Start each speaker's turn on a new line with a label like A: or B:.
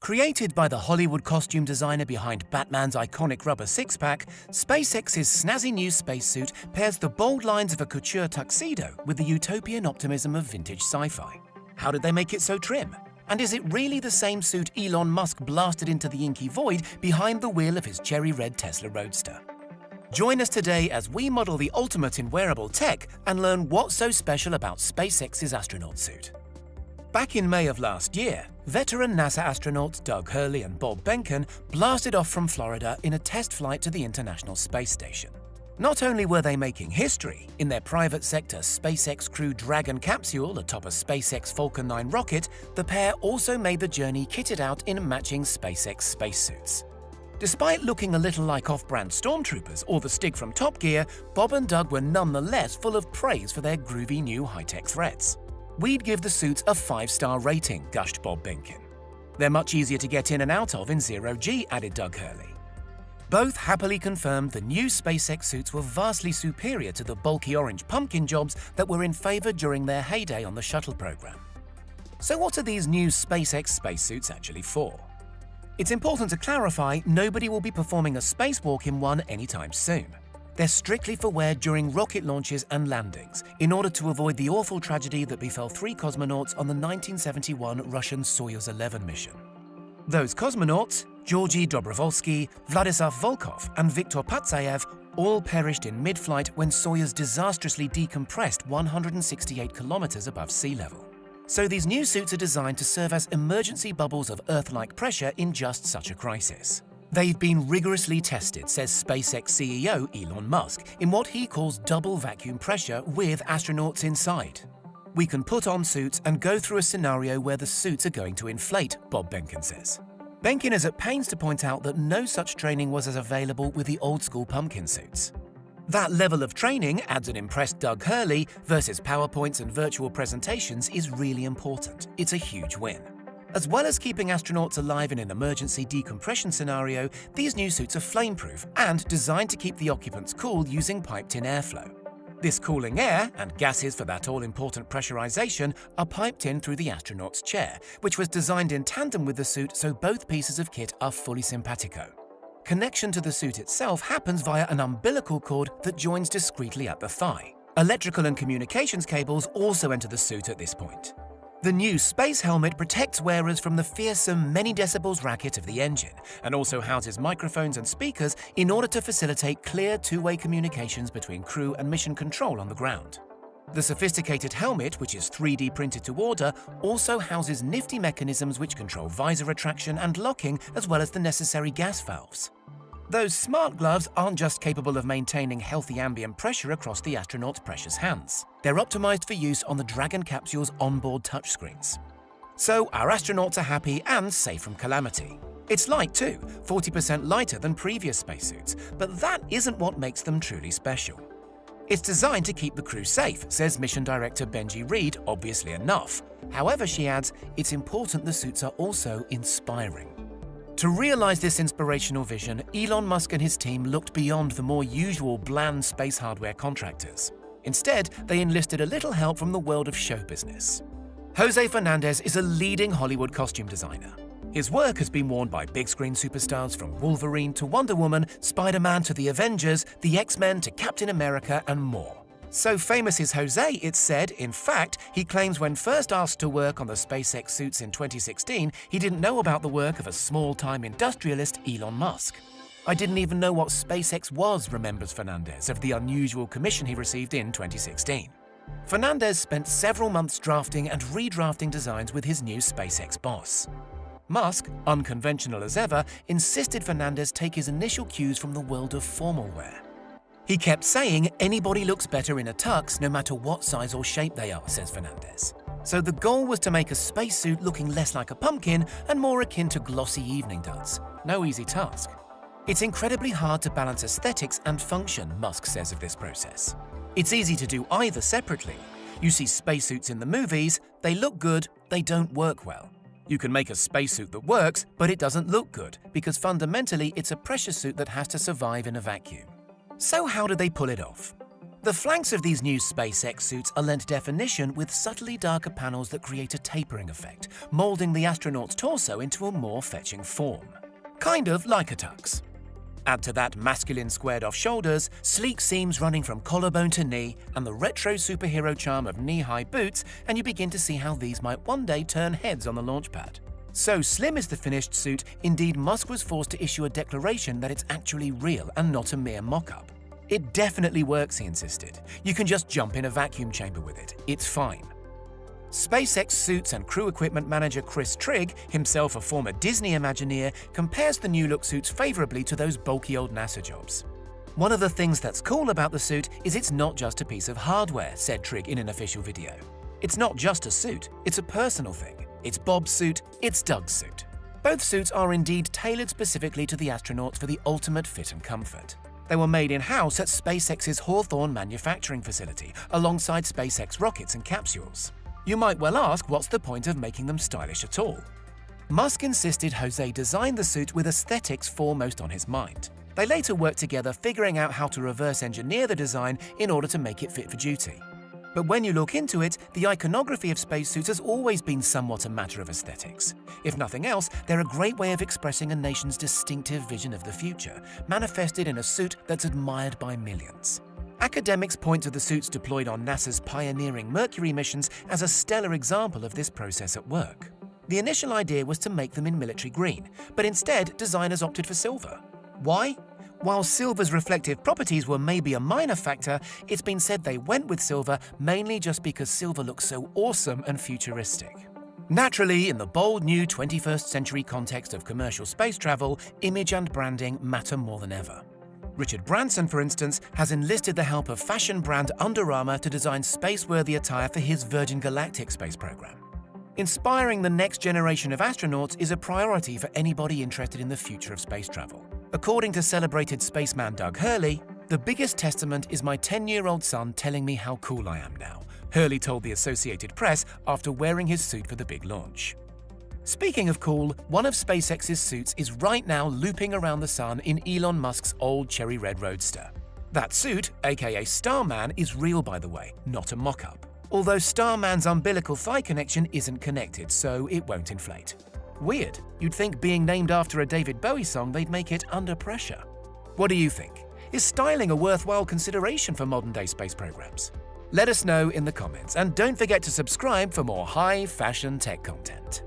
A: Created by the Hollywood costume designer behind Batman's iconic rubber six-pack, SpaceX's snazzy new spacesuit pairs the bold lines of a couture tuxedo with the utopian optimism of vintage sci-fi. How did they make it so trim? And is it really the same suit Elon Musk blasted into the inky void behind the wheel of his cherry-red Tesla Roadster? Join us today as we model the ultimate in wearable tech and learn what's so special about SpaceX's astronaut suit. Back in May of last year, veteran NASA astronauts Doug Hurley and Bob Behnken blasted off from Florida in a test flight to the International Space Station. Not only were they making history in their private sector SpaceX Crew Dragon capsule atop a SpaceX Falcon 9 rocket, the pair also made the journey kitted out in matching SpaceX spacesuits. Despite looking a little like off-brand stormtroopers or the Stig from Top Gear, Bob and Doug were nonetheless full of praise for their groovy new high-tech threads. "We'd give the suits a 5-star rating," gushed Bob Behnken. "They're much easier to get in and out of in zero-G," added Doug Hurley. Both happily confirmed the new SpaceX suits were vastly superior to the bulky orange pumpkin jobs that were in favor during their heyday on the shuttle program. So what are these new SpaceX spacesuits actually for? It's important to clarify nobody will be performing a spacewalk in one anytime soon. They're strictly for wear during rocket launches and landings, in order to avoid the awful tragedy that befell 3 cosmonauts on the 1971 Russian Soyuz 11 mission. Those cosmonauts, Georgy Dobrovolsky, Vladislav Volkov, and Viktor Patsayev, all perished in mid-flight when Soyuz disastrously decompressed 168 kilometers above sea level. So these new suits are designed to serve as emergency bubbles of Earth-like pressure in just such a crisis. They've been rigorously tested, says SpaceX CEO Elon Musk, in what he calls double vacuum pressure with astronauts inside. "We can put on suits and go through a scenario where the suits are going to inflate," Bob Behnken says. Behnken is at pains to point out that no such training was as available with the old-school pumpkin suits. That level of training, adds an impressed Doug Hurley, versus PowerPoints and virtual presentations is really important. It's a huge win. As well as keeping astronauts alive in an emergency decompression scenario, these new suits are flameproof and designed to keep the occupants cool using piped-in airflow. This cooling air, and gases for that all-important pressurization, are piped in through the astronaut's chair, which was designed in tandem with the suit so both pieces of kit are fully simpatico. Connection to the suit itself happens via an umbilical cord that joins discreetly at the thigh. Electrical and communications cables also enter the suit at this point. The new space helmet protects wearers from the fearsome many decibels racket of the engine, and also houses microphones and speakers in order to facilitate clear two-way communications between crew and mission control on the ground. The sophisticated helmet, which is 3D printed to order, also houses nifty mechanisms which control visor retraction and locking, as well as the necessary gas valves. Those smart gloves aren't just capable of maintaining healthy ambient pressure across the astronaut's precious hands. They're optimized for use on the Dragon capsule's onboard touchscreens. So our astronauts are happy and safe from calamity. It's light too, 40% lighter than previous spacesuits, but that isn't what makes them truly special. It's designed to keep the crew safe, says Mission Director Benji Reed, obviously enough. However, she adds, it's important the suits are also inspiring. To realize this inspirational vision, Elon Musk and his team looked beyond the more usual bland space hardware contractors. Instead, they enlisted a little help from the world of show business. Jose Fernandez is a leading Hollywood costume designer. His work has been worn by big-screen superstars from Wolverine to Wonder Woman, Spider-Man to the Avengers, the X-Men to Captain America, and more. So famous is Jose, it's said, in fact, he claims when first asked to work on the SpaceX suits in 2016, he didn't know about the work of a small-time industrialist, Elon Musk. "I didn't even know what SpaceX was," remembers Fernandez of the unusual commission he received in 2016. Fernandez spent several months drafting and redrafting designs with his new SpaceX boss. Musk, unconventional as ever, insisted Fernandez take his initial cues from the world of formal wear. He kept saying anybody looks better in a tux no matter what size or shape they are, says Fernandez. So the goal was to make a spacesuit looking less like a pumpkin and more akin to glossy evening duds. No easy task. "It's incredibly hard to balance aesthetics and function," Musk says of this process. "It's easy to do either separately. You see spacesuits in the movies, they look good, they don't work well. You can make a spacesuit that works, but it doesn't look good, because fundamentally it's a pressure suit that has to survive in a vacuum." So how did they pull it off? The flanks of these new SpaceX suits are lent definition with subtly darker panels that create a tapering effect, moulding the astronaut's torso into a more fetching form. Kind of like a tux. Add to that masculine squared-off shoulders, sleek seams running from collarbone to knee, and the retro superhero charm of knee-high boots, and you begin to see how these might one day turn heads on the launch pad. So slim is the finished suit, indeed Musk was forced to issue a declaration that it's actually real and not a mere mock-up. It definitely works, he insisted. You can just jump in a vacuum chamber with it. It's fine. SpaceX suits and crew equipment manager Chris Trigg, himself a former Disney Imagineer, compares the new look suits favorably to those bulky old NASA jobs. One of the things that's cool about the suit is it's not just a piece of hardware, said Trigg in an official video. It's not just a suit, it's a personal thing. It's Bob's suit, it's Doug's suit. Both suits are indeed tailored specifically to the astronauts for the ultimate fit and comfort. They were made in-house at SpaceX's Hawthorne manufacturing facility, alongside SpaceX rockets and capsules. You might well ask, what's the point of making them stylish at all? Musk insisted Jose designed the suit with aesthetics foremost on his mind. They later worked together figuring out how to reverse engineer the design in order to make it fit for duty. But when you look into it, the iconography of spacesuits has always been somewhat a matter of aesthetics. If nothing else, they're a great way of expressing a nation's distinctive vision of the future, manifested in a suit that's admired by millions. Academics point to the suits deployed on NASA's pioneering Mercury missions as a stellar example of this process at work. The initial idea was to make them in military green, but instead designers opted for silver. Why? While silver's reflective properties were maybe a minor factor, it's been said they went with silver mainly just because silver looks so awesome and futuristic. Naturally, in the bold new 21st century context of commercial space travel, image and branding matter more than ever. Richard Branson, for instance, has enlisted the help of fashion brand Under Armour to design space-worthy attire for his Virgin Galactic space program. Inspiring the next generation of astronauts is a priority for anybody interested in the future of space travel. According to celebrated spaceman Doug Hurley, "The biggest testament is my 10-year-old son telling me how cool I am now," Hurley told the Associated Press after wearing his suit for the big launch. Speaking of cool, one of SpaceX's suits is right now looping around the sun in Elon Musk's old cherry red roadster. That suit, aka Starman, is real by the way, not a mock-up. Although Starman's umbilical thigh connection isn't connected, so it won't inflate. Weird. You'd think being named after a David Bowie song they'd make it Under Pressure. What do you think? Is styling a worthwhile consideration for modern-day space programs? Let us know in the comments, and don't forget to subscribe for more high-fashion tech content.